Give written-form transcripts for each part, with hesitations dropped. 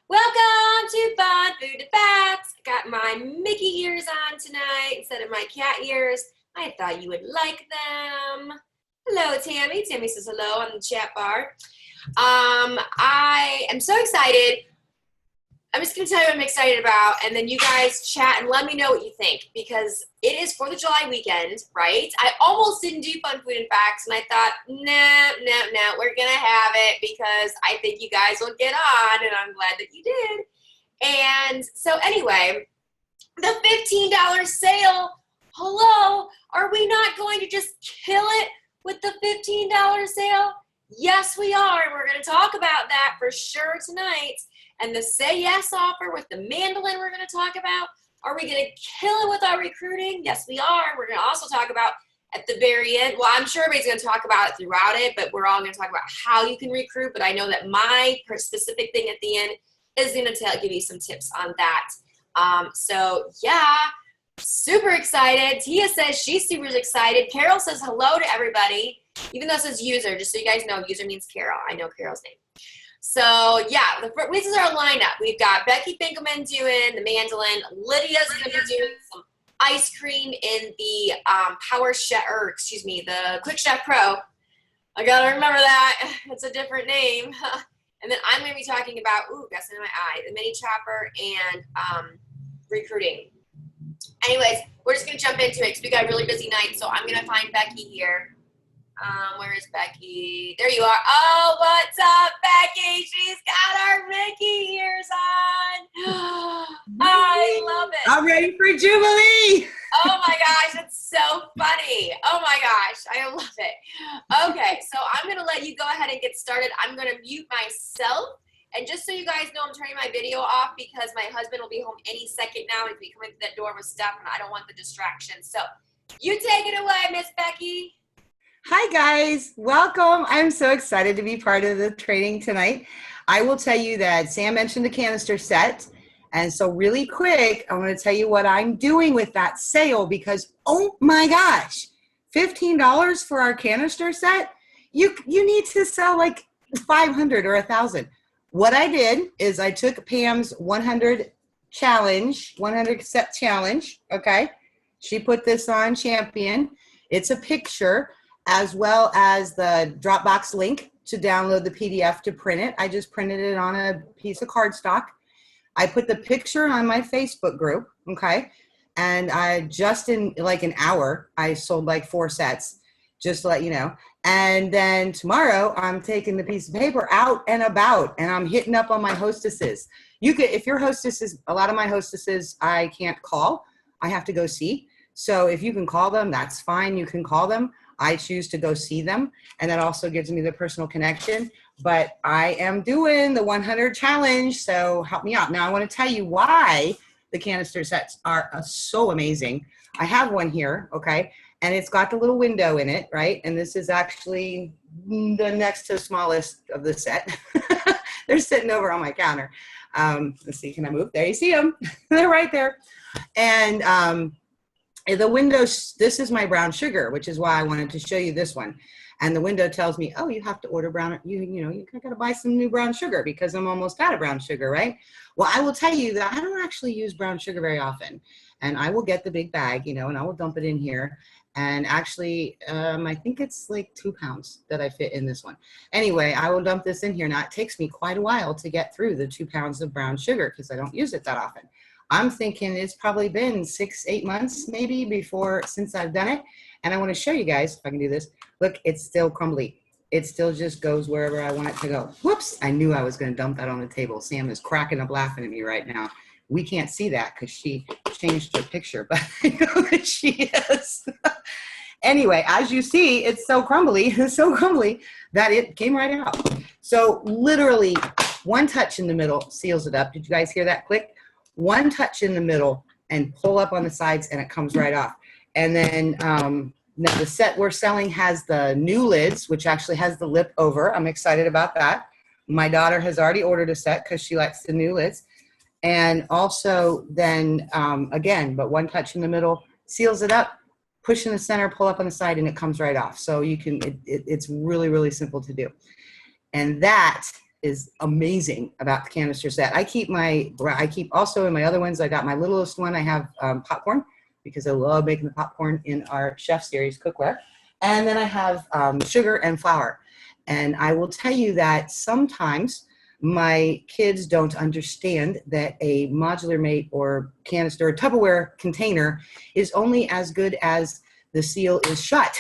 Welcome to Fun Food and Facts. I got my Mickey ears on tonight instead of my cat ears. I thought you would like them. Hello, Tammy. Tammy says hello on the chat bar. I am so excited. I'm just going to tell you what I'm excited about, and then you guys chat and let me know what you think, because it is 4th of July weekend, right? I almost didn't do Fun Food and Facts, and I thought, no, we're going to have it because I think you guys will get on, and I'm glad that you did. And so anyway, the $15 sale, hello, are we not going to just kill it with the $15 sale? Yes, we are, and we're going to talk about that for sure tonight. And the Say Yes offer with the mandolin we're going to talk about. Are we going to kill it with our recruiting? Yes, we are. We're going to also talk about at the very end. Well, I'm sure everybody's going to talk about it throughout it, but we're all going to talk about how you can recruit. But I know that my specific thing at the end is going to give you some tips on that. So, yeah, super excited. Tia says she's super excited. Carol says hello to everybody, even though it says user. Just so you guys know, user means Carol. I know Carol's name. So, yeah, this is our lineup. We've got Becky Finkelman doing the mandolin. Lydia's going to be doing some ice cream in the the Quick Chef Pro. I got to remember that. It's a different name. And then I'm going to be talking about, got something in my eye, the mini chopper and recruiting. Anyways, we're just going to jump into it because we got a really busy night. So I'm going to find Becky here. Where is Becky? There you are. Oh, what's up, Becky? She's got our Mickey ears on. I love it. I'm ready for Jubilee. Oh my gosh, it's so funny. Oh my gosh, I love it. Okay, so I'm going to let you go ahead and get started. I'm going to mute myself. And just so you guys know, I'm turning my video off because my husband will be home any second now. He'll be coming through that door with stuff, and I don't want the distraction. So you take it away, Miss Becky. Hi guys, welcome. I'm so excited to be part of the training tonight. I will tell you that Sam mentioned the canister set. And so really quick, I want to tell you what I'm doing with that sale because, oh my gosh, $15 for our canister set? You need to sell like 500 or 1,000. What I did is I took Pam's 100 set challenge, okay? She put this on Champion. It's a picture, as well as the Dropbox link to download the PDF to print it. I just printed it on a piece of cardstock. I put the picture on my Facebook group, okay? And I just in like an hour, I sold like 4 sets, just to let you know. And then tomorrow, I'm taking the piece of paper out and about, and I'm hitting up on my hostesses. You could, if your hostesses, a lot of my hostesses, I can't call. I have to go see. So if you can call them, that's fine. You can call them. I choose to go see them, and that also gives me the personal connection. But I am doing the 100 challenge, so help me out. Now, I want to tell you why the canister sets are so amazing. I have one here, okay, and it's got the little window in it, right? And this is actually the next to smallest of the set. They're sitting over on my counter. Let's see, can I move? There you see them. They're right there. And the window, this is my brown sugar, which is why I wanted to show you this one. And the window tells me, oh, you have to order brown, you got to buy some new brown sugar because I'm almost out of brown sugar, right? Well, I will tell you that I don't actually use brown sugar very often. And I will get the big bag, and I will dump it in here. And actually, I think it's like 2 pounds that I fit in this one. Anyway, I will dump this in here. Now, it takes me quite a while to get through the 2 pounds of brown sugar because I don't use it that often. I'm thinking it's probably been 6-8 months maybe since I've done it. And I want to show you guys, if I can do this. Look, it's still crumbly. It still just goes wherever I want it to go. Whoops, I knew I was going to dump that on the table. Sam is cracking up laughing at me right now. We can't see that because she changed her picture, but I know that she is. Anyway, as you see, it's so crumbly that it came right out. So literally one touch in the middle seals it up. Did you guys hear that click? One touch in the middle and pull up on the sides and it comes right off. And then now the set we're selling has the new lids, which actually has the lip over. I'm excited about that. My daughter has already ordered a set because she likes the new lids. And also then, again, but one touch in the middle seals it up, push in the center, pull up on the side, and it comes right off. So you can, it's really, really simple to do. And that is amazing about the canister set. I keep also in my other ones, I got my littlest one. I have popcorn because I love making the popcorn in our chef series cookware. And then I have sugar and flour. And I will tell you that sometimes my kids don't understand that a modular mate or canister or Tupperware container is only as good as the seal is shut.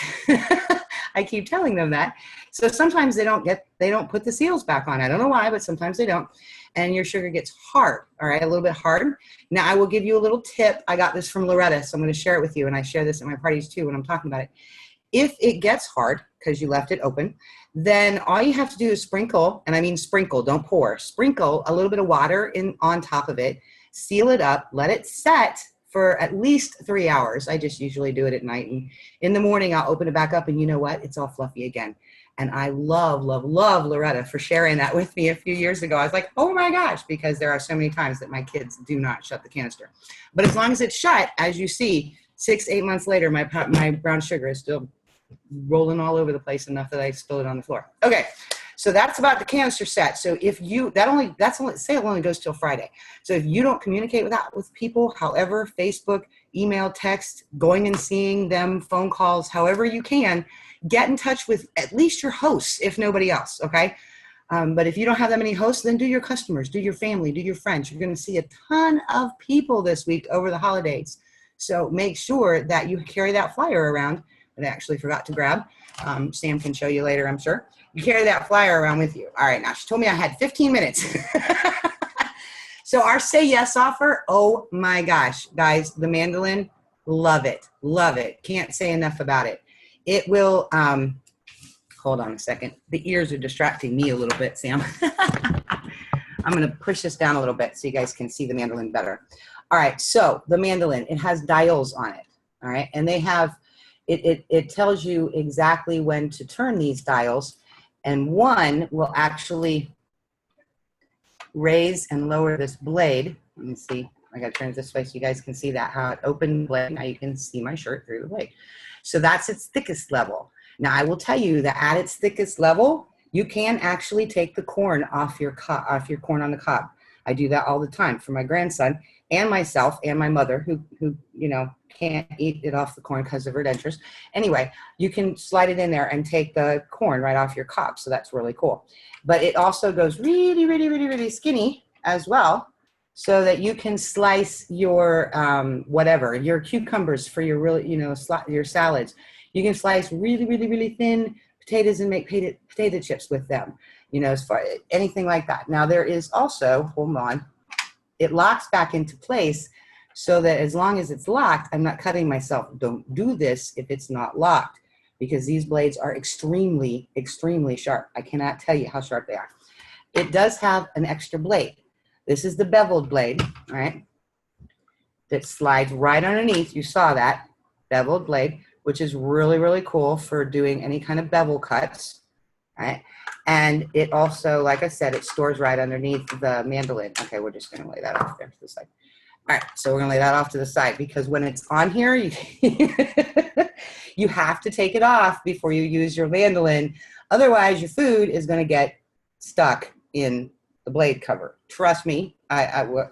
I keep telling them that. So sometimes they don't put the seals back on. I don't know why, but sometimes they don't. And your sugar gets hard, all right, a little bit hard. Now I will give you a little tip. I got this from Loretta, so I'm going to share it with you. And I share this at my parties too when I'm talking about it. If it gets hard because you left it open, then all you have to do is sprinkle, and I mean sprinkle, don't pour, sprinkle a little bit of water on top of it, seal it up, let it set for at least 3 hours. I just usually do it at night. And in the morning, I'll open it back up, and you know what? It's all fluffy again. And I love, love, love Loretta for sharing that with me a few years ago. I was like, oh my gosh, because there are so many times that my kids do not shut the canister. But as long as it's shut, as you see, 6-8 months later, my brown sugar is still rolling all over the place enough that I spilled it on the floor. Okay, so that's about the canister set. So if you, say it only goes till Friday. So if you don't communicate with people, however, Facebook, email, text, going and seeing them, phone calls, however you can, get in touch with at least your hosts, if nobody else, okay? But if you don't have that many hosts, then do your customers, do your family, do your friends. You're going to see a ton of people this week over the holidays. So make sure that you carry that flyer around that I actually forgot to grab. Sam can show you later, I'm sure. You carry that flyer around with you. All right, now she told me I had 15 minutes. So our Say Yes offer, oh my gosh, guys, the mandolin, love it, love it. Can't say enough about it. It will, hold on a second. The ears are distracting me a little bit, Sam. I'm gonna push this down a little bit so you guys can see the mandolin better. All right, so the mandolin, it has dials on it, all right? And they have, it tells you exactly when to turn these dials, and one will actually raise and lower this blade. Let me see, I gotta turn it this way so you guys can see that, how it opened the blade. Now you can see my shirt through the blade. So that's its thickest level. Now I will tell you that at its thickest level, you can actually take the corn off your corn on the cob. I do that all the time for my grandson and myself and my mother who you know, can't eat it off the corn because of her dentures. Anyway, you can slide it in there and take the corn right off your cob. So that's really cool. But it also goes really, really, really, really skinny as well, so that you can slice your whatever, your cucumbers for your really, you know, your salads. You can slice really, really, really thin potatoes and make potato chips with them, you know, as far anything like that. Now there is also, hold on, it locks back into place so that as long as it's locked, I'm not cutting myself. Don't do this if it's not locked, because these blades are extremely, extremely sharp. I cannot tell you how sharp they are. It does have an extra blade. This is the beveled blade, all right, that slides right underneath. You saw that beveled blade, which is really, really cool for doing any kind of bevel cuts, all right? And it also, like I said, it stores right underneath the mandolin. Okay, we're just gonna lay that off there to the side. All right, so we're gonna lay that off to the side, because when it's on here, you have to take it off before you use your mandolin. Otherwise, your food is gonna get stuck in the blade cover. Trust me,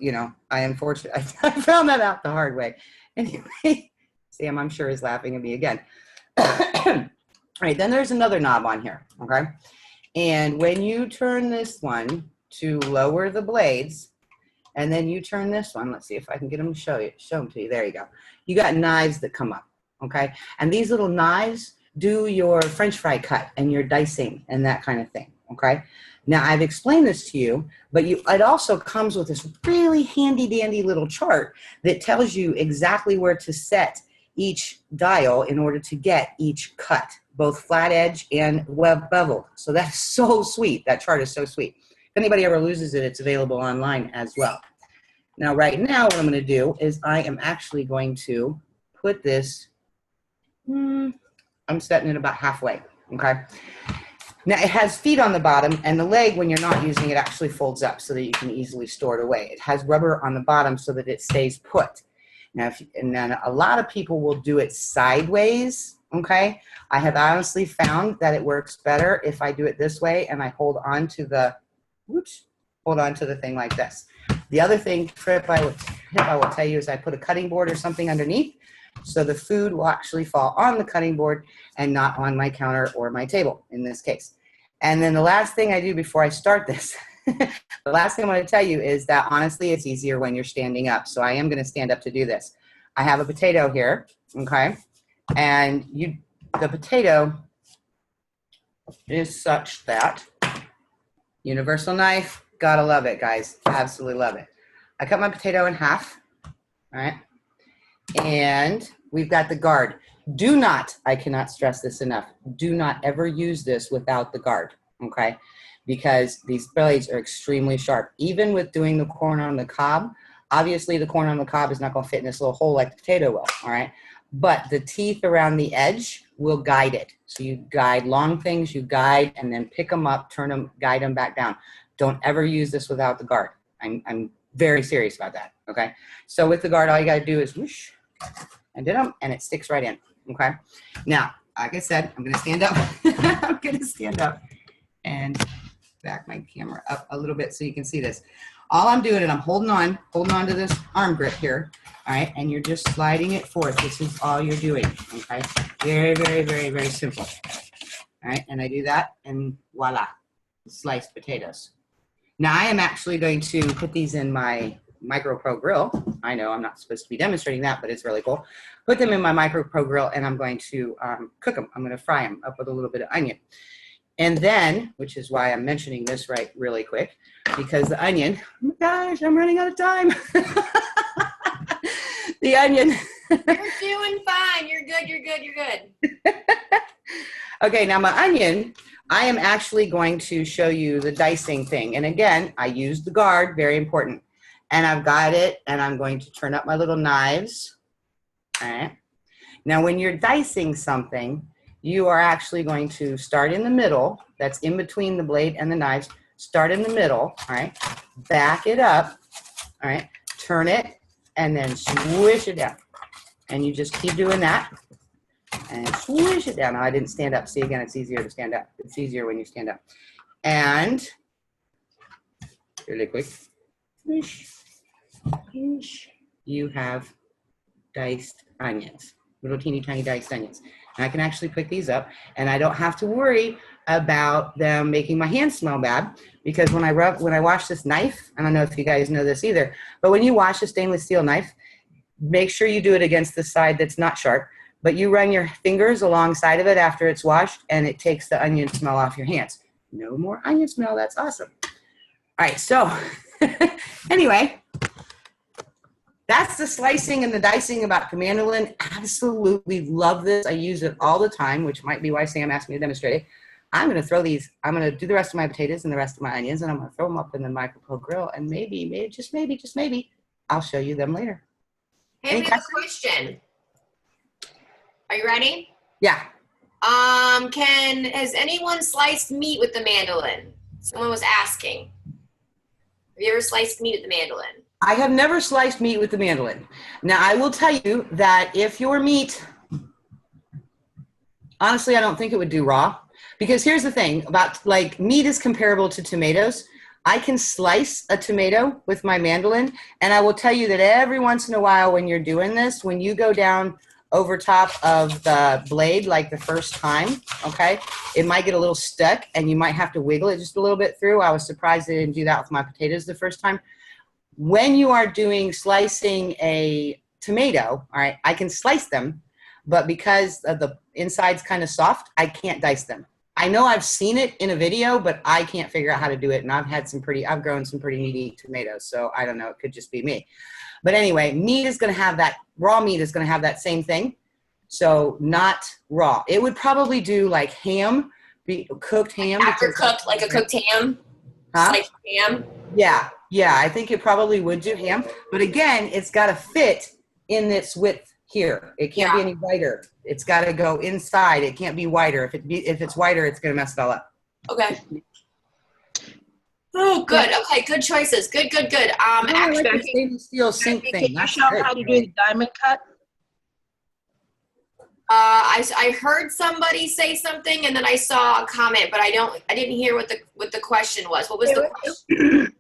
you know, I am fortunate. I found that out the hard way. Anyway, Sam, I'm sure, is laughing at me again. All right, then there's another knob on here, okay? And when you turn this one to lower the blades, and then you turn this one, let's see if I can get them to show them to you. There you go. You got knives that come up, okay? And these little knives do your French fry cut and your dicing and that kind of thing, okay? Now, I've explained this to you, but it also comes with this really handy dandy little chart that tells you exactly where to set each dial in order to get each cut, both flat edge and bevel. So that's so sweet. That chart is so sweet. If anybody ever loses it, it's available online as well. Now, right now, what I'm going to do is I am actually going to put this, I'm setting it about halfway, okay? Now, it has feet on the bottom, and the leg, when you're not using it, actually folds up so that you can easily store it away. It has rubber on the bottom so that it stays put. Now, and then a lot of people will do it sideways, okay? I have honestly found that it works better if I do it this way and I hold on to the whoops, hold on to the thing like this. The other tip I will tell you is I put a cutting board or something underneath, so the food will actually fall on the cutting board and not on my counter or my table in this case. And then the last thing I do before I start this, the last thing I'm going to tell you is that honestly, it's easier when you're standing up. So I am going to stand up to do this. I have a potato here, okay? And the potato is such that universal knife, gotta love it, guys. Absolutely love it. I cut my potato in half, all right? And we've got the guard. Do not, I cannot stress this enough, do not ever use this without the guard, okay? Because these blades are extremely sharp. Even with doing the corn on the cob, obviously the corn on the cob is not gonna fit in this little hole like the potato will, all right? But the teeth around the edge will guide it. So you guide long things, you guide, and then pick them up, turn them, guide them back down. Don't ever use this without the guard. I'm very serious about that, okay? So with the guard, all you gotta do is whoosh, and did them, and it sticks right in, okay? Now, like I said, I'm gonna stand up. I'm gonna stand up and back my camera up a little bit so you can see this. All I'm doing is I'm holding on to this arm grip here, all right? And you're just sliding it forth. This is all you're doing, okay? Very, very, very, very simple. All right, and I do that, and voila, sliced potatoes. Now I am actually going to put these in my Micro Pro grill. I know I'm not supposed to be demonstrating that, but it's really cool. Put them in my Micro Pro grill, and I'm going to cook them. I'm going to fry them up with a little bit of onion. And then, which is why I'm mentioning this really quick, because the onion, oh my gosh, I'm running out of time. The onion. You're doing fine. You're good. You're good. You're good. Okay, now my onion, I am actually going to show you the dicing thing. And again, I use the guard, very important. And I've got it, and I'm going to turn up my little knives. All right. Now, when you're dicing something, you are actually going to start in the middle. That's in between the blade and the knives. Start in the middle, all right? Back it up, all right? Turn it, and then swish it down. And you just keep doing that, and swish it down. Now, I didn't stand up. See, again, it's easier to stand up. It's easier when you stand up. And really quick, swish, swish. You have diced onions, little teeny tiny diced onions. And I can actually pick these up, and I don't have to worry about them making my hands smell bad, because when I wash this knife, I don't know if you guys know this either, but when you wash a stainless steel knife, make sure you do it against the side that's not sharp, but you run your fingers alongside of it after it's washed, and it takes the onion smell off your hands. No more onion smell. That's awesome. All right, so anyway, that's the slicing and the dicing about the mandolin. Absolutely love this. I use it all the time, which might be why Sam asked me to demonstrate it. I'm going to throw these, I'm going to do the rest of my potatoes and the rest of my onions, and I'm going to throw them up in the Micro Pro grill, and maybe, just maybe, I'll show you them later. Hey, we have a question. Are you ready? Yeah. Has anyone sliced meat with the mandolin? Someone was asking. Have you ever sliced meat with the mandolin? I have never sliced meat with the mandolin. Now, I will tell you that if your meat, honestly, I don't think it would do raw. Because here's the thing about, like, meat is comparable to tomatoes. I can slice a tomato with my mandolin, and I will tell you that every once in a while when you're doing this, when you go down over top of the blade, like the first time, okay, it might get a little stuck, and you might have to wiggle it just a little bit through. I was surprised they didn't do that with my potatoes the first time. When you are slicing a tomato, all right, I can slice them, but because the inside's kind of soft, I can't dice them. I know I've seen it in a video, but I can't figure out how to do it. And I've grown some pretty meaty tomatoes. So I don't know, it could just be me. But anyway, meat is going to have that, raw meat is going to have that same thing. So not raw. It would probably do like ham, cooked ham. After cooked, like a cooked ham? Huh? Sliced ham? Yeah, I think it probably would do ham. But again, it's got to fit in this width here. It can't be any wider. It's got to go inside. It can't be wider. If it's wider, it's going to mess it all up. Okay. Oh, good. Okay, good choices. Good. Actually, like the stainless steel sink thing. Can you show them how to do the diamond cut? I heard somebody say something, and then I saw a comment, but I didn't hear what the question was. What was the question?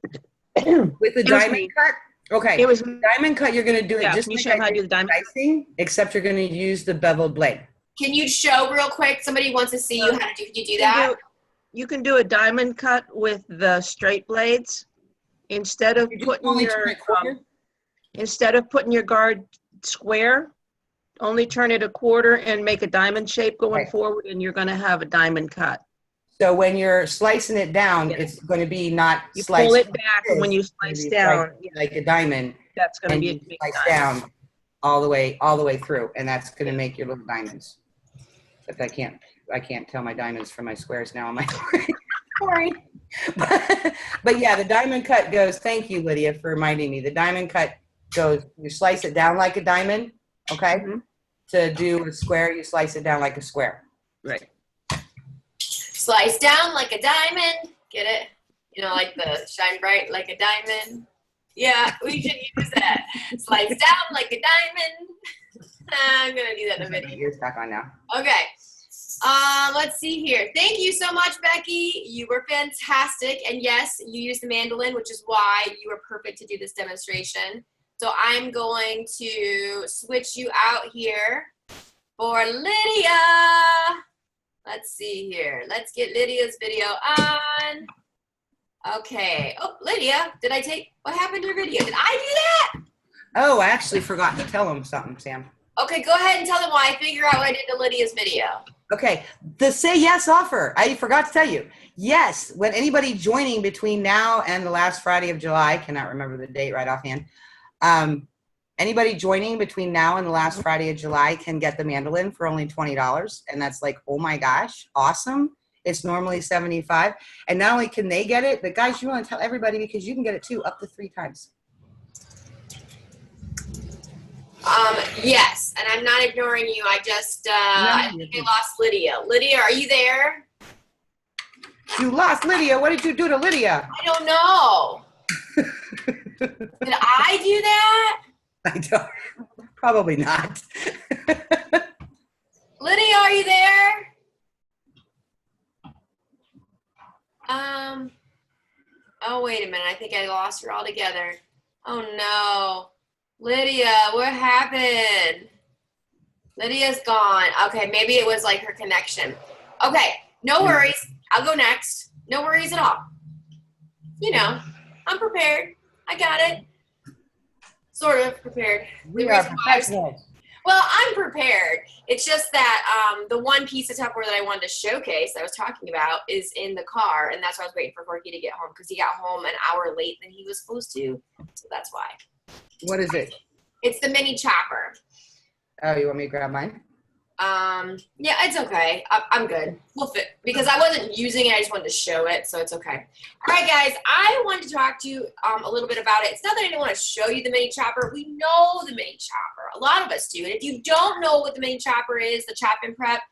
With the diamond cut? Okay. It was diamond cut, you're going to do it just can you like show them how to do the diamond slicing, except you're going to use the beveled blade. Can you show real quick? Somebody wants to see you how to do. Can you do that? You can do a diamond cut with the straight blades instead of putting your guard square. Only turn it a quarter and make a diamond shape going forward, and you're going to have a diamond cut. So when you're slicing it down, it's going to be not you sliced. Pull it back, and when you slice down, like a diamond, that's going to be a big slice down all the way through, and that's going to make your little diamonds. But I can't tell my diamonds from my squares now on my sorry. But yeah, the diamond cut goes. Thank you, Lydia, for reminding me. The diamond cut goes. You slice it down like a diamond. Okay. Mm-hmm. To do a square, you slice it down like a square. Right. Slice down like a diamond. Get it? You know, like the shine bright like a diamond. Yeah, we should use that. Slice down like a diamond. I'm gonna do that in a video. You're stuck on now. Okay. Let's see here. Thank you so much, Becky. You were fantastic. And yes, you used the mandolin, which is why you were perfect to do this demonstration. So I'm going to switch you out here for Lydia. Let's see here. Let's get Lydia's video on. Okay. Oh, Lydia, what happened to your video? Did I do that? Oh, I actually forgot to tell them something, Sam. Okay, go ahead and tell them why I figure out what I did to Lydia's video. Okay, the Say Yes offer. I forgot to tell you. Yes, when anybody joining between now and the last Friday of July, cannot remember the date right offhand, anybody joining between now and the last Friday of July can get the mandolin for only $20. And that's like, oh my gosh, awesome. It's normally $75. And not only can they get it, but guys, you want to tell everybody because you can get it too up to 3 times. Yes, and I'm not ignoring you. I just, I think I lost Lydia. Lydia, are you there? You lost Lydia. What did you do to Lydia? I don't know. Did I do that? I don't. Probably not. Lydia, are you there? Oh, wait a minute. I think I lost her altogether. Oh, no. Lydia, what happened? Lydia's gone. Okay, maybe it was like her connection. Okay, no worries. I'll go next. No worries at all. You know, I'm prepared. I got it. Sort of prepared. We are professionals. Well, I'm prepared. It's just that the one piece of Tupperware that I wanted to showcase that I was talking about is in the car, and that's why I was waiting for Corky to get home because he got home an hour late than he was supposed to. So that's why. What is it? It's the mini chopper. Oh, you want me to grab mine? Yeah, it's okay. I'm good. We'll fit because I wasn't using it. I just wanted to show it, so it's okay. All right, guys. I wanted to talk to you a little bit about it. It's not that I didn't want to show you the mini chopper. We know the mini chopper. A lot of us do. And if you don't know what the mini chopper is, the chop and prep,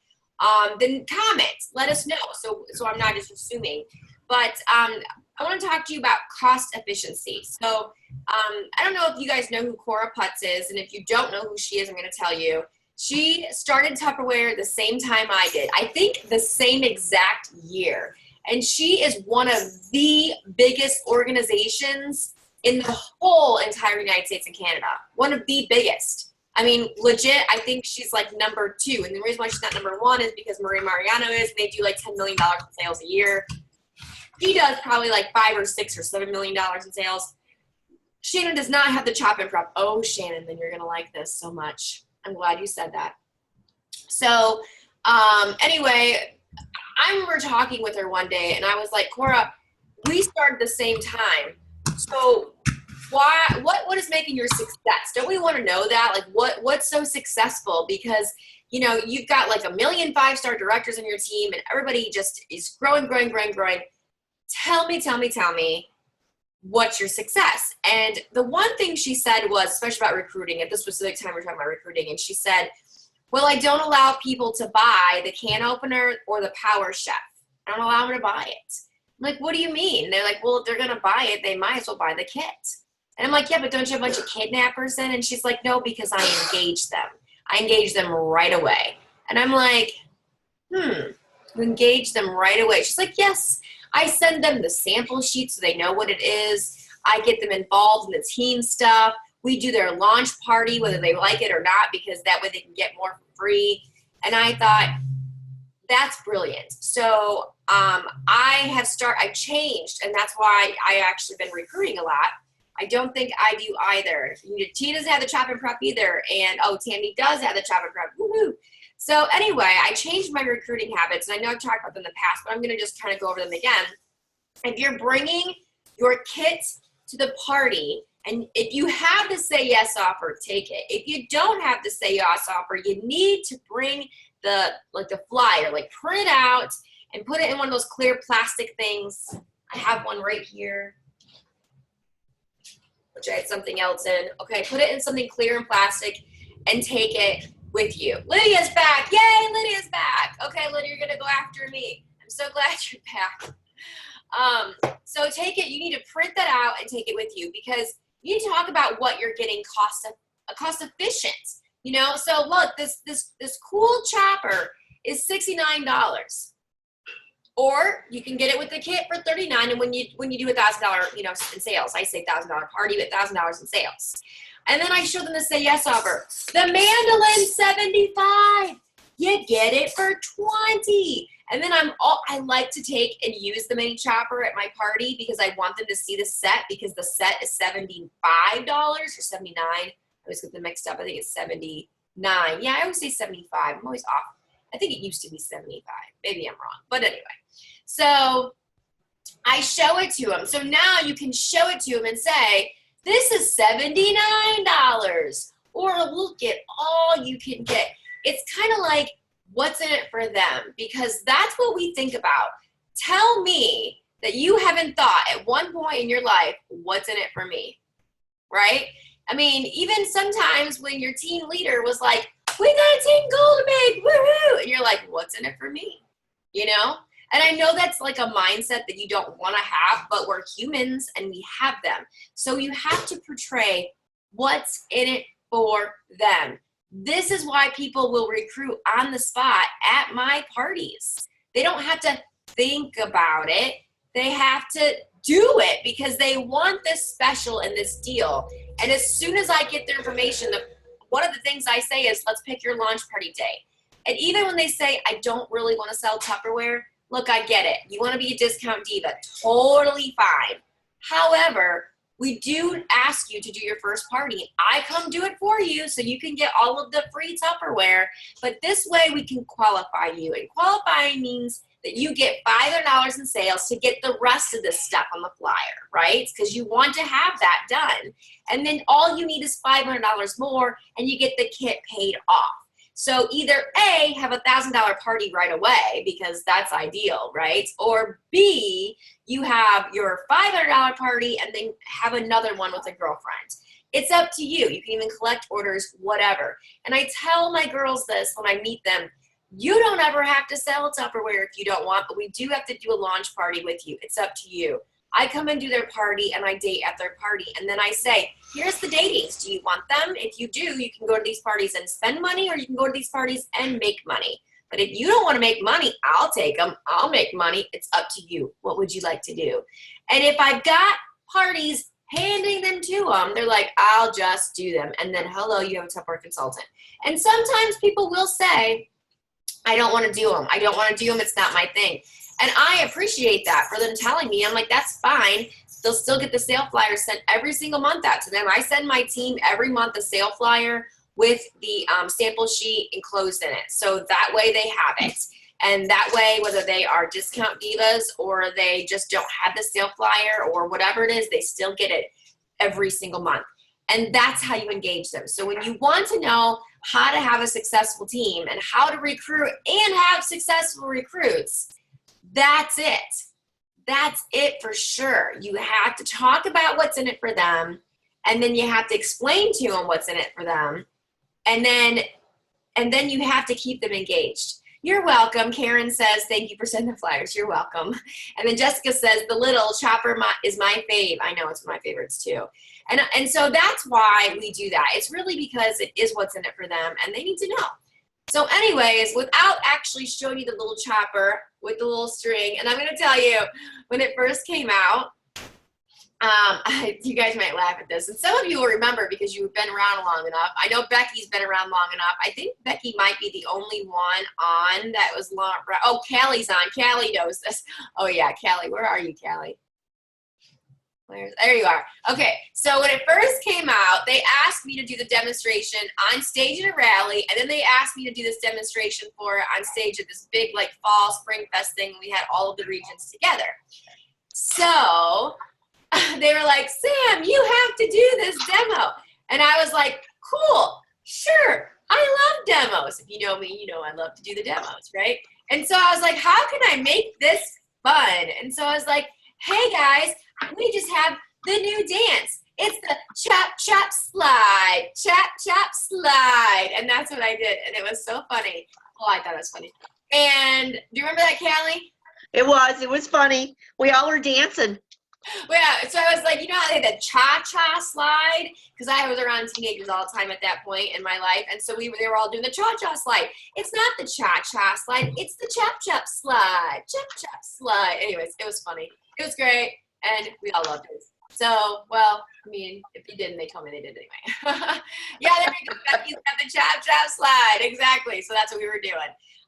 then comment. Let us know. So I'm not just assuming. But I want to talk to you about cost efficiency. So I don't know if you guys know who Cora Putz is, and if you don't know who she is, I'm going to tell you. She started Tupperware the same time I did. I think the same exact year. And she is one of the biggest organizations in the whole entire United States and Canada. One of the biggest. I mean, legit, I think she's like number 2. And the reason why she's not number 1 is because Marie Mariano is. They do like $10 million in sales a year. He does probably like $5 or $6 or $7 million in sales. Shannon does not have the chop and prep. Oh, Shannon, then you're going to like this so much. I'm glad you said that. So anyway, I remember talking with her one day, and I was like, Cora, we started the same time. So what is making your success? Don't we want to know that? Like what's so successful? Because, you know, you've got like 1 million 5-star directors on your team, and everybody just is growing. Tell me what's your success? And the one thing she said was, especially about recruiting, at this specific time we're talking about recruiting, and she said, well, I don't allow people to buy the can opener or the Power Chef. I don't allow them to buy it. I'm like, what do you mean? They're like, well, if they're going to buy it, they might as well buy the kit. And I'm like, yeah, but don't you have a bunch of kidnappers in? And she's like, no, because I engage them. I engage them right away. And I'm like, to engage them right away. She's like, yes. I send them the sample sheet so they know what it is. I get them involved in the team stuff. We do their launch party, whether they like it or not, because that way they can get more for free. And I thought, that's brilliant. So I changed, and that's why I actually been recruiting a lot. I don't think I do either. Tina doesn't have the chop and prep either, and Tammy does have the chop and prep. Woohoo! So anyway, I changed my recruiting habits, and I know I've talked about them in the past, but I'm going to just kind of go over them again. If you're bringing your kit to the party, and if you have the Say Yes offer, take it. If you don't have the Say Yes offer, you need to bring the flyer, print it out and put it in one of those clear plastic things. I have one right here, which I had something else in. Okay, put it in something clear and plastic and take it with you. Lydia's back. Yay, Lydia's back. Okay, Lydia, you're going to go after me. I'm so glad you're back. So take it. You need to print that out and take it with you, because you need to talk about what you're getting cost efficient. So look, this cool chopper is $69. Or you can get it with the kit for $39, and when you do $1,000, in sales, I say $1,000 party with $1,000 in sales. And then I show them the Say Yes offer. The mandolin, $75. You get it for $20. And then I like to take and use the mini chopper at my party, because I want them to see the set, because the set is $75 or $79. I always get them mixed up. I think it's $79. Yeah, I always say $75. I'm always off. I think it used to be $75. Maybe I'm wrong. But anyway. So I show it to them. So now you can show it to them and say, this is $79. Or look at all you can get. It's kind of like, what's in it for them? Because that's what we think about. Tell me that you haven't thought at one point in your life, what's in it for me, right? I mean, even sometimes when your team leader was like, we got a team goal to make, woohoo! And you're like, what's in it for me? And I know that's like a mindset that you don't want to have, but we're humans and we have them. So you have to portray what's in it for them. This is why people will recruit on the spot at my parties. They don't have to think about it. They have to do it because they want this special and this deal. And as soon as I get their information, one of the things I say is, let's pick your launch party day. And even when they say, I don't really want to sell Tupperware, look, I get it. You want to be a discount diva. Totally fine. However, we do ask you to do your first party. I come do it for you so you can get all of the free Tupperware. But this way we can qualify you. And qualifying means that you get $500 in sales to get the rest of this stuff on the flyer, right? Because you want to have that done. And then all you need is $500 more and you get the kit paid off. So either A, have a $1,000 party right away because that's ideal, right? Or B, you have your $500 party and then have another one with a girlfriend. It's up to you. You can even collect orders, whatever. And I tell my girls this when I meet them, you don't ever have to sell Tupperware if you don't want, but we do have to do a launch party with you. It's up to you. I come and do their party and I date at their party. And then I say, here's the datings. Do you want them? If you do, you can go to these parties and spend money, or you can go to these parties and make money. But if you don't want to make money, I'll take them. I'll make money. It's up to you. What would you like to do? And if I've got parties handing them to them, they're like, I'll just do them. And then, hello, you have a Tupperware consultant. And sometimes people will say, I don't want to do them. I don't want to do them. It's not my thing. And I appreciate that for them telling me. I'm like, that's fine. They'll still get the sale flyer sent every single month out to them. I send my team every month a sale flyer with the sample sheet enclosed in it. So that way they have it. And that way, whether they are discount divas or they just don't have the sale flyer or whatever it is, they still get it every single month. And that's how you engage them. So when you want to know how to have a successful team and how to recruit and have successful recruits, that's it. That's it for sure. You have to talk about what's in it for them, and then you have to explain to them what's in it for them, and then you have to keep them engaged. You're welcome. Karen says, thank you for sending the flyers. You're welcome. And then Jessica says, the little chopper is my fave. I know, it's my favorites too. And so that's why we do that. It's really because it is what's in it for them, and they need to know. So anyways, without actually showing you the little chopper with the little string, and I'm going to tell you, when it first came out, you guys might laugh at this, and some of you will remember because you've been around long enough. I know Becky's been around long enough. I think Becky might be the only one on that was long. Oh, Callie's on. Callie knows this. Oh yeah, Callie, where are you, Callie? There you are. Okay, so when it first came out, they asked me to do the demonstration on stage at a rally, and then they asked me to do this demonstration for it on stage at this big like fall spring fest thing. We had all of the regions together. So they were like, Sam, you have to do this demo. And I was like, cool, sure. I love demos. If you know me, you know I love to do the demos, right? And so I was like, how can I make this fun? And so I was like, hey guys, we just have the new dance. It's the chop, chop, slide, chop, chop, slide. And that's what I did. And it was so funny. Oh, I thought it was funny. And do you remember that, Callie? It was funny. We all were dancing. Well, yeah, so I was like, you know how they had the cha-cha slide? Because I was around teenagers all the time at that point in my life. And so they were all doing the cha-cha slide. It's not the cha-cha slide. It's the chop-chop slide. Chop-chop slide. Anyways, it was funny. It was great. And we all loved it. So, well, I mean, if you didn't, they told me they did anyway. Yeah, there we go. Becky's got the chop-chop slide. Exactly. So that's what we were doing.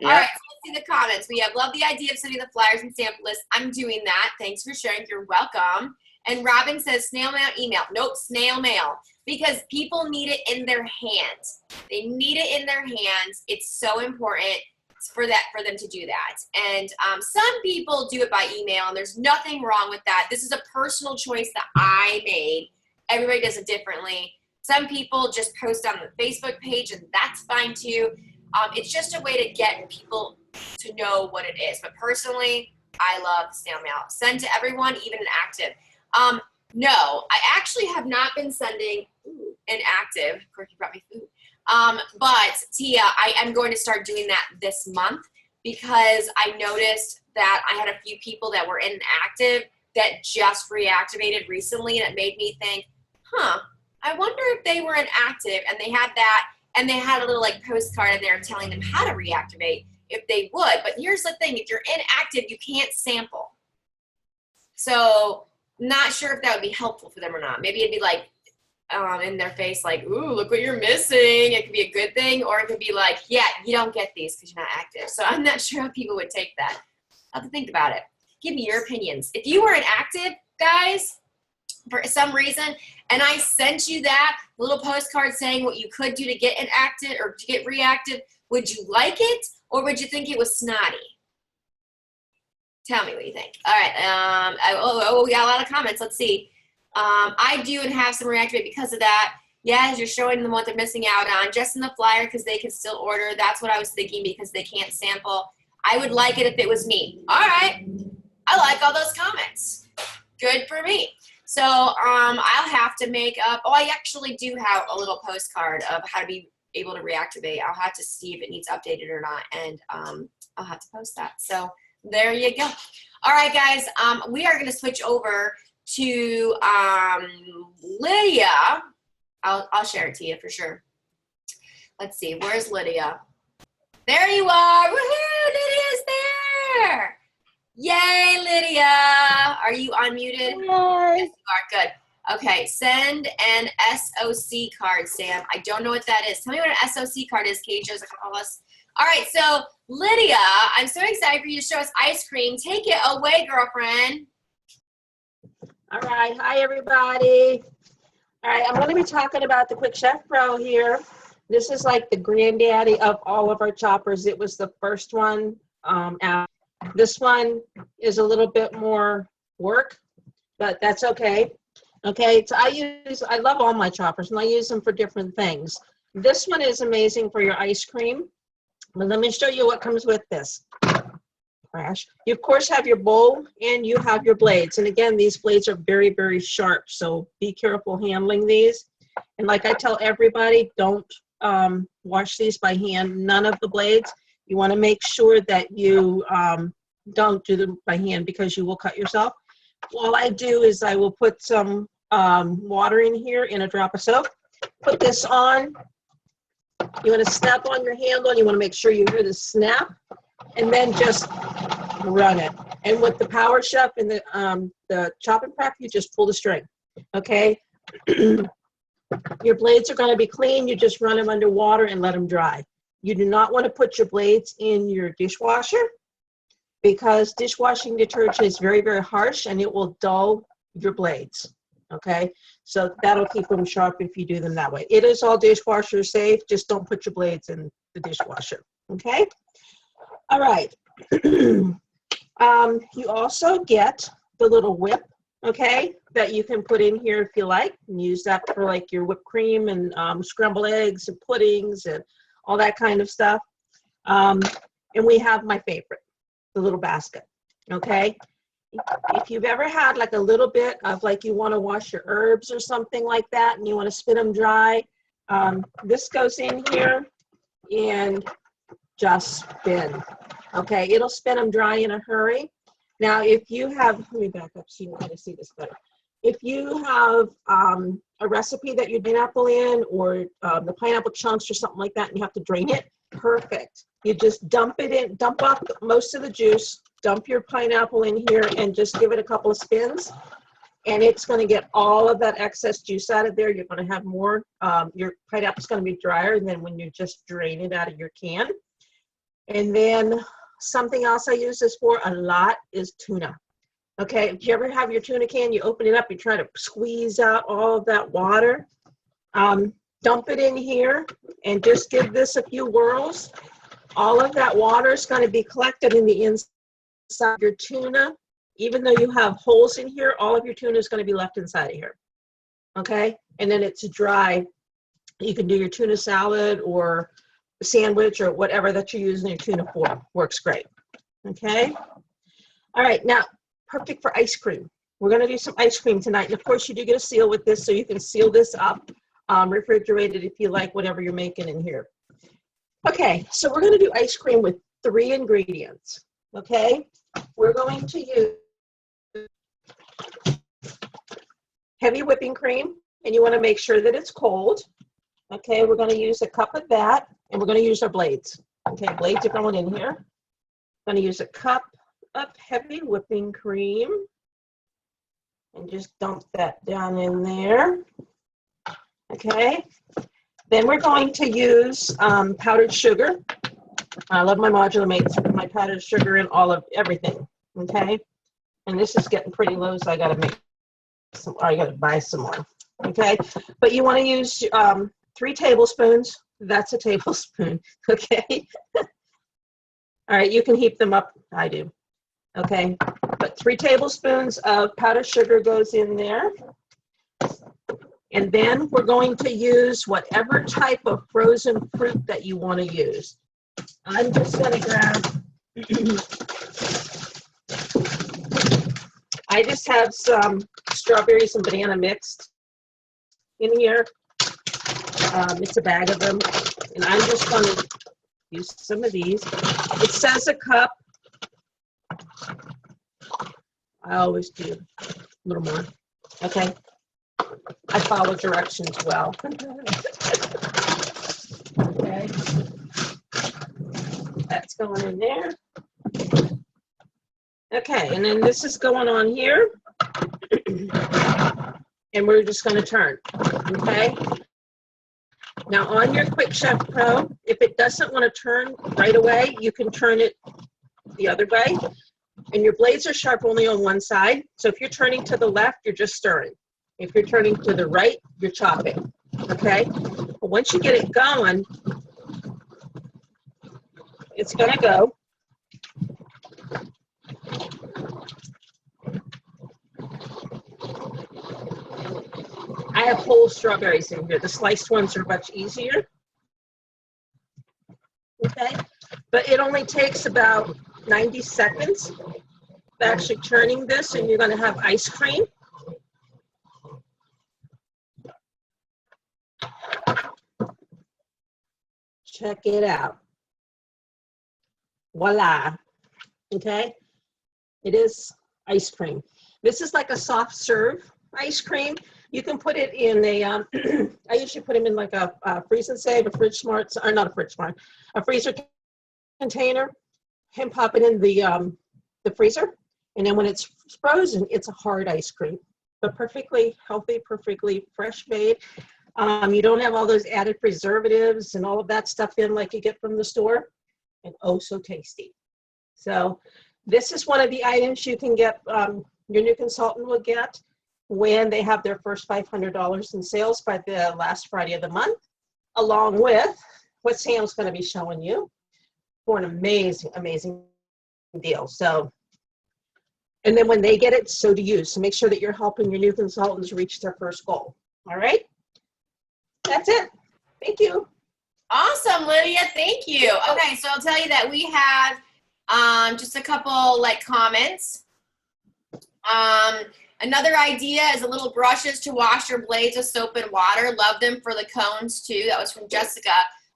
Yep. All right, so let's see the comments. We have love the idea of sending the flyers and sample lists. I'm doing that. Thanks for sharing. You're welcome. And Robin says snail mail, email. Nope, snail mail. Because people need it in their hands. They need it in their hands. It's so important for them to do that. And some people do it by email, and there's nothing wrong with that. This is a personal choice that I made. Everybody does it differently. Some people just post on the Facebook page, and that's fine too. It's just a way to get people to know what it is. But personally, I love snail mail. Send to everyone, even inactive. No, I actually have not been sending inactive. Of course, you brought me food. But Tia, I am going to start doing that this month because I noticed that I had a few people that were inactive that just reactivated recently, and it made me think, I wonder if they were inactive and they had that. And they had a little like postcard in there telling them how to reactivate if they would. But here's the thing, if you're inactive, you can't sample. So not sure if that would be helpful for them or not. Maybe it'd be like in their face like, ooh, look what you're missing. It could be a good thing, or it could be like, yeah, you don't get these because you're not active. So I'm not sure how people would take that. I'll have to think about it. Give me your opinions. If you were inactive, guys, for some reason, and I sent you that little postcard saying what you could do to get inactive or to get reactive, would you like it or would you think it was snotty? Tell me what you think. All right. We got a lot of comments. Let's see. I do and have some reactivate because of that. Yes, you're showing them what they're missing out on. Just in the flyer because they can still order. That's what I was thinking because they can't sample. I would like it if it was me. All right. I like all those comments. Good for me. So I'll have to make up, I actually do have a little postcard of how to be able to reactivate. I'll have to see if it needs updated or not, and I'll have to post that. So there you go. All right, guys, we are going to switch over to Lydia. I'll share it to you for sure. Let's see, where's Lydia? There you are. Woohoo, Lydia's there. Yay, Lydia. Are you unmuted? Yay. Yes, you are. Good. Okay, send an SOC card, Sam. I don't know what that is. Tell me what an SOC card is, Kate. Shows us. All right, so Lydia, I'm so excited for you to show us ice cream. Take it away, girlfriend. All right. Hi, everybody. All right, I'm going to be talking about the Quick Chef Pro here. This is like the granddaddy of all of our choppers. It was the first one out. This one is a little bit more work, but that's okay. Okay, so I love all my choppers, and I use them for different things. This one is amazing for your ice cream. But let me show you what comes with this. Crash. You, of course, have your bowl, and you have your blades. And again, these blades are very, very sharp, so be careful handling these. And like I tell everybody, don't wash these by hand, none of the blades. You want to make sure that you don't do them by hand because you will cut yourself. All I do is I will put some water in here in a drop of soap, put this on, You want to snap on your handle, and you want to make sure you hear the snap, and then just run it. And with the Power Chef and the chop and prep, you just pull the string, okay? Your blades are going to be clean. You just run them under water and let them dry. You do not want to put your blades in your dishwasher because dishwashing detergent is very, very harsh and it will dull your blades, okay? So that'll keep them sharp if you do them that way. It is all dishwasher safe. Just don't put your blades in the dishwasher, okay? All right. You also get the little whip, okay, that you can put in here if you like, and use that for like your whipped cream and scrambled eggs and puddings and all that kind of stuff. And we have my favorite, the little basket, okay? If you've ever had like a little bit of like you want to wash your herbs or something like that and you want to spin them dry, this goes in here and just spin. Okay, it'll spin them dry in a hurry. Now, if you have, let me back up so you can see this better. If you have a recipe that you pineapple in or the pineapple chunks or something like that and you have to drain it, perfect. You just dump it in, dump off most of the juice, dump your pineapple in here and just give it a couple of spins and it's going to get all of that excess juice out of there. You're going to have more, your pineapple's going to be drier than when you just drain it out of your can. And then something else I use this for a lot is tuna. Okay, if you ever have your tuna can, you open it up, you try to squeeze out all of that water. Dump it in here and just give this a few whirls. All of that water is going to be collected in the inside of your tuna. Even though you have holes in here, all of your tuna is going to be left inside of here. Okay, and then it's dry. You can do your tuna salad or sandwich or whatever that you're using your tuna for. Works great. Okay. All right. Now, perfect for ice cream. We're going to do some ice cream tonight. And of course, you do get a seal with this, so you can seal this up, refrigerate it if you like whatever you're making in here. Okay. So we're going to do ice cream with 3 ingredients. Okay. We're going to use heavy whipping cream, and you want to make sure that it's cold. Okay, we're going to use a cup of that, and we're going to use our blades. Okay, blades are going in here. I'm going to use a cup of heavy whipping cream and just dump that down in there. Okay, then we're going to use powdered sugar. I love my modular mates with my powdered sugar in all of everything. Okay, and this is getting pretty low, so I got to make some, or I got to buy some more. Okay, but you want to use 3 tablespoons. That's a tablespoon. Okay. All right, you can heap them up. I do. Okay, but 3 tablespoons of powdered sugar goes in there. And then we're going to use whatever type of frozen fruit that you want to use. I'm just going to grab, I just have some strawberries and banana mixed in here. It's a bag of them, and I'm just going to use some of these. It says a cup. I always do a little more. Okay. I follow directions well. Okay. That's going in there. Okay, and then this is going on here. And we're just going to turn. Okay. Now on your Quick Chef Pro, if it doesn't want to turn right away, you can turn it the other way. And your blades are sharp only on one side. So if you're turning to the left, you're just stirring. If you're turning to the right, you're chopping. Okay? But once you get it going, it's going to go. I have whole strawberries in here. The sliced ones are much easier. Okay? But it only takes about 90 seconds of actually turning this, and you're going to have ice cream. Check it out. Voila. Okay? It is ice cream. This is like a soft serve ice cream. You can put it in a, I usually put them in like a freeze and save, a fridge smart, or not a fridge smart, a freezer container, and pop it in the freezer. And then when it's frozen, it's a hard ice cream, but perfectly healthy, perfectly fresh made. You don't have all those added preservatives and all of that stuff in like you get from the store, and oh, so tasty. So this is one of the items you can get, your new consultant will get when they have their first $500 in sales by the last Friday of the month, along with what Sam's going to be showing you for an amazing, amazing deal. So, and then when they get it, so do you. So make sure that you're helping your new consultants reach their first goal. All right? That's it. Thank you. Awesome, Lydia. Thank you. Okay, so I'll tell you that we have just a couple like comments. Another idea is a little brushes to wash your blades with soap and water. Love them for the cones too. That was from Jessica,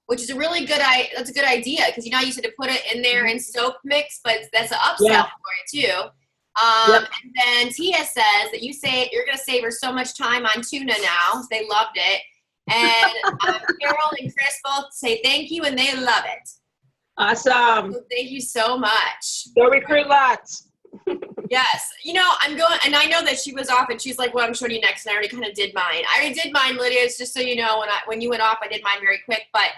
which is a really good, that's a good idea because you know you said to put it in there in soap mix, but that's an upsell for you too. And then Tia says that you're going to save her so much time on tuna now. They loved it. And Carol and Chris both say thank you and they love it. Awesome. So thank you so much. Go recruit lots. Yes. You know, I'm going, and I know that she was off and she's like, well, I'm showing you next. And I already kind of did mine. I already did mine, Lydia. It's just so you know, when you went off, I did mine very quick, but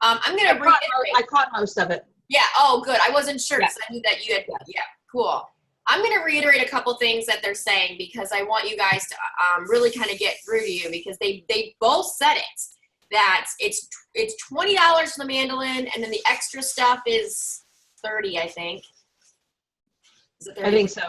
I'm going to reiterate. I caught most of it. Yeah. Oh, good. I wasn't sure because I knew that you had, cool. I'm going to reiterate a couple things that they're saying because I want you guys to really kind of get through to you because they both said it, that it's $20 for the mandolin and then the extra stuff is $30, I think. Is it 30? I think so.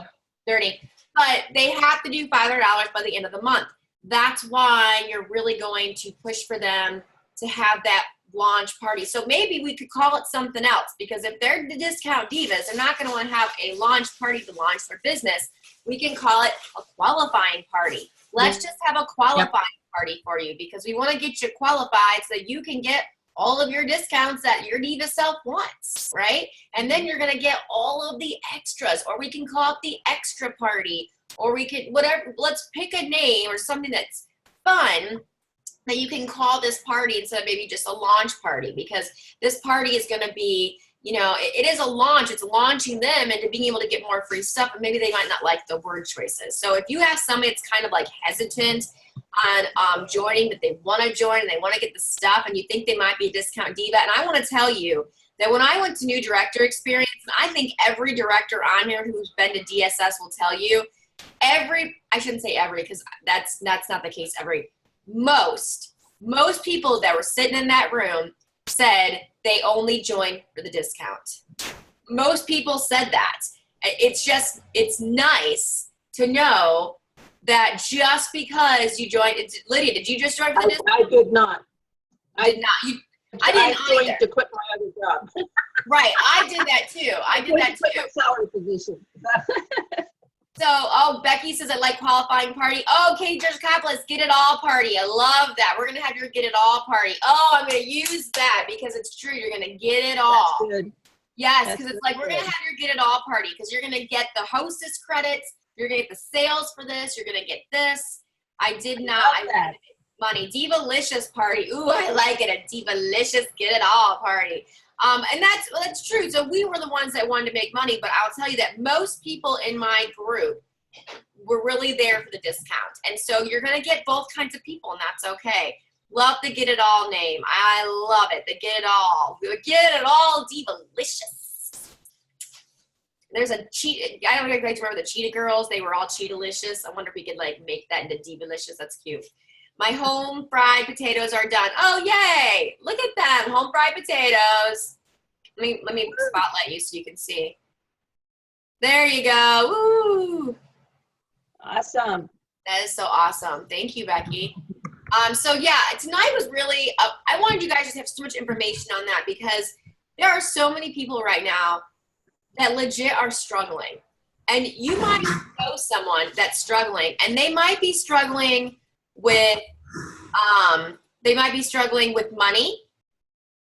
30. But they have to do $500 by the end of the month. That's why you're really going to push for them to have that launch party. So maybe we could call it something else because if they're the discount divas, they're not going to want to have a launch party to launch their business. We can call it a qualifying party. Let's just have a qualifying party for you because we want to get you qualified so that you can get all of your discounts that your diva self wants, right? And then you're going to get all of the extras, or we can call it the extra party, or we could, whatever, let's pick a name or something that's fun that you can call this party instead of maybe just a launch party, because this party is going to be, you know, it is a launch. It's launching them into being able to get more free stuff, and maybe they might not like the word choices. So if you have somebody that's kind of like hesitant on joining, that they want to join and they want to get the stuff, and you think they might be a discount diva, and I want to tell you that when I went to New Director Experience, and I think every director on here who's been to DSS will tell you, I shouldn't say every because that's not the case, most people that were sitting in that room said they only joined for the discount. Most people said that. It's nice to know that just because you joined, Lydia, did you just join for the discount? I did not. I did not. I didn't joined either. to quit my other job. Right, I did that too. I did that too. Salary position. So, Becky says I like qualifying party. Oh, Katie Judge Kaplan, get it all party. I love that. We're going to have your get it all party. Oh, I'm going to use that because it's true. You're going to get it all. That's good. Yes, because it's like we're going to have your get it all party because you're going to get the hostess credits. You're going to get the sales for this. You're going to get this. I wanted money. Divalicious party. Ooh, I like it. A Divalicious get it all party. And that's true. So we were the ones that wanted to make money, but I'll tell you that most people in my group were really there for the discount. And so you're going to get both kinds of people, and that's okay. Love the Get It All name. I love it. The Get It All. Get It All Divalicious. There's a cheetah. I don't know if you guys remember the Cheetah Girls. They were all Cheetah-licious. I wonder if we could like make that into Divalicious. That's cute. My home fried potatoes are done. Oh, yay. Look at them. Home fried potatoes. Let me spotlight you so you can see. There you go. Woo. Awesome. That is so awesome. Thank you, Becky. So yeah, tonight was really, I wanted you guys to have so much information on that because there are so many people right now that legit are struggling. And you might know someone that's struggling, and they might be struggling with money.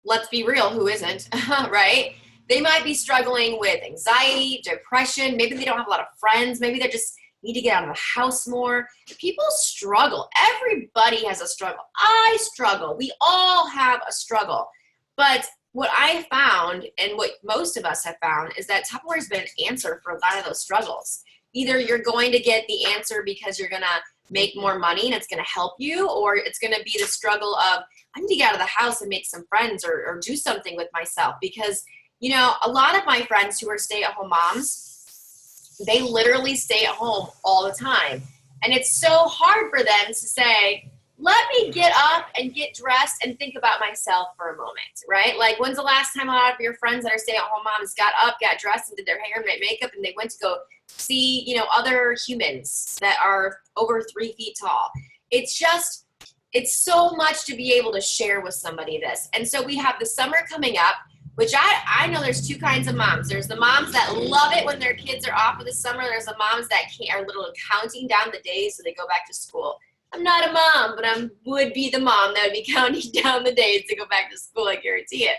Let's be real, who isn't, right? They might be struggling with anxiety, depression. Maybe they don't have a lot of friends. Maybe they're just need to get out of the house more. People struggle. Everybody has a struggle. I struggle. We all have a struggle. But what I found, and what most of us have found, is that Tupperware has been an answer for a lot of those struggles. Either you're going to get the answer because you're going to make more money and it's going to help you, or it's going to be the struggle of, I need to get out of the house and make some friends or do something with myself. Because, you know, a lot of my friends who are stay-at-home moms, they literally stay at home all the time. And it's so hard for them to say, let me get up and get dressed and think about myself for a moment, right? Like, when's the last time a lot of your friends that are stay-at-home moms got up, got dressed, and did their hair and makeup, and they went to go see, you know, other humans that are over 3 feet tall? It's just, it's so much to be able to share with somebody this. And so we have the summer coming up, which I know there's two kinds of moms. There's the moms that love it when their kids are off for the summer. There's the moms that are literally counting down the days so they go back to school. I'm not a mom, but I would be the mom that would be counting down the days to go back to school, I guarantee it.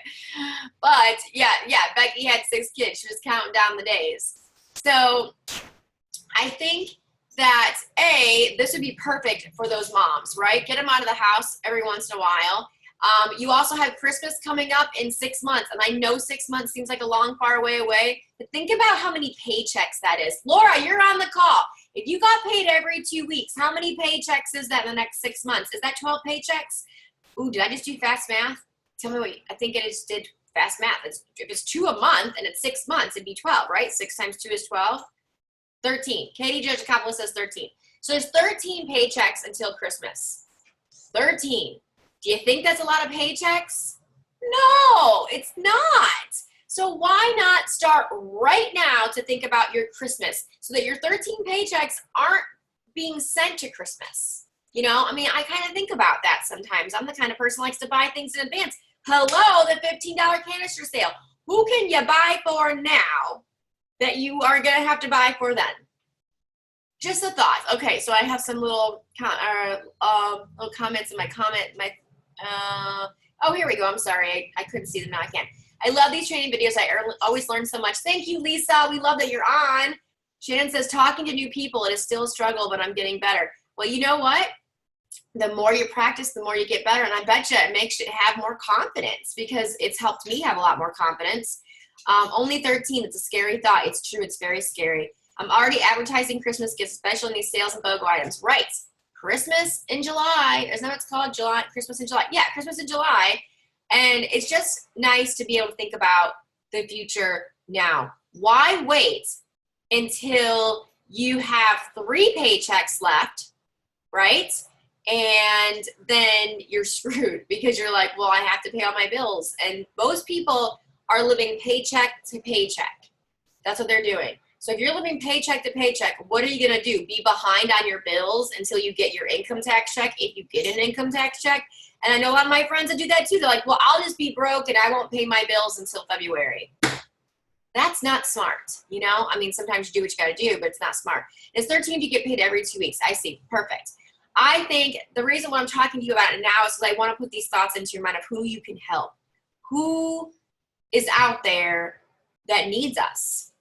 But yeah, Becky had 6 kids. She was counting down the days. So I think that, this would be perfect for those moms, right? Get them out of the house every once in a while. You also have Christmas coming up in 6 months. And I know 6 months seems like a long, far away, but think about how many paychecks that is. Laura, you're on the call. If you got paid every 2 weeks, how many paychecks is that in the next 6 months? Is that 12 paychecks? Ooh, did I just do fast math? Tell me what, I think I just did fast math. If it's 2 a month and it's 6 months, it'd be 12, right? 6 times 2 is 12. 13. Katie Judge-Capella says 13. So there's 13 paychecks until Christmas. 13. Do you think that's a lot of paychecks? No, it's not. So why not start right now to think about your Christmas so that your 13 paychecks aren't being sent to Christmas? You know, I mean, I kind of think about that sometimes. I'm the kind of person who likes to buy things in advance. Hello, the $15 canister sale. Who can you buy for now that you are going to have to buy for then? Just a thought. Okay, so I have some little comments in my comment. Oh, here we go. I'm sorry. I couldn't see them. Now I can. I love these training videos. I always learn so much. Thank you, Lisa. We love that you're on. Shannon says, talking to new people, it is still a struggle, but I'm getting better. Well, you know what? The more you practice, the more you get better. And I bet you it makes you have more confidence, because it's helped me have a lot more confidence. Only 13. It's a scary thought. It's true. It's very scary. I'm already advertising Christmas gifts, especially in these sales and BOGO items. Right. Christmas in July. Isn't that what it's called? July, Christmas in July. Yeah, Christmas in July. And it's just nice to be able to think about the future now. Why wait until you have 3 paychecks left, right? And then you're screwed because you're like, well, I have to pay all my bills. And most people are living paycheck to paycheck. That's what they're doing. So if you're living paycheck to paycheck, what are you going to do? Be behind on your bills until you get your income tax check, if you get an income tax check? And I know a lot of my friends that do that too. They're like, well, I'll just be broke and I won't pay my bills until February. That's not smart. You know, I mean, sometimes you do what you got to do, but it's not smart. It's 13 to get paid every 2 weeks. I see. Perfect. I think the reason why I'm talking to you about it now is because I want to put these thoughts into your mind of who you can help. Who is out there that needs us?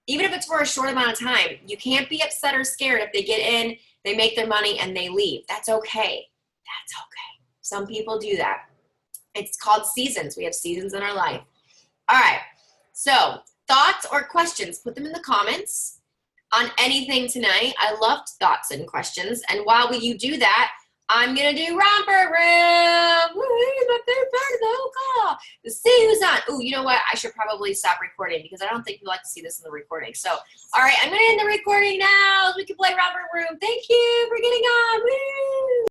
Even if it's for a short amount of time, you can't be upset or scared if they get in, they make their money, and they leave. That's okay. That's okay. Some people do that. It's called seasons. We have seasons in our life. All right. So thoughts or questions, put them in the comments on anything tonight. I loved thoughts and questions. And while you do that, I'm going to do romper room. Woo-hoo, my favorite part of the whole call. To see who's on. Ooh, you know what? I should probably stop recording because I don't think you like to see this in the recording. So, all right, I'm going to end the recording now. We can play romper room. Thank you for getting on. Woo!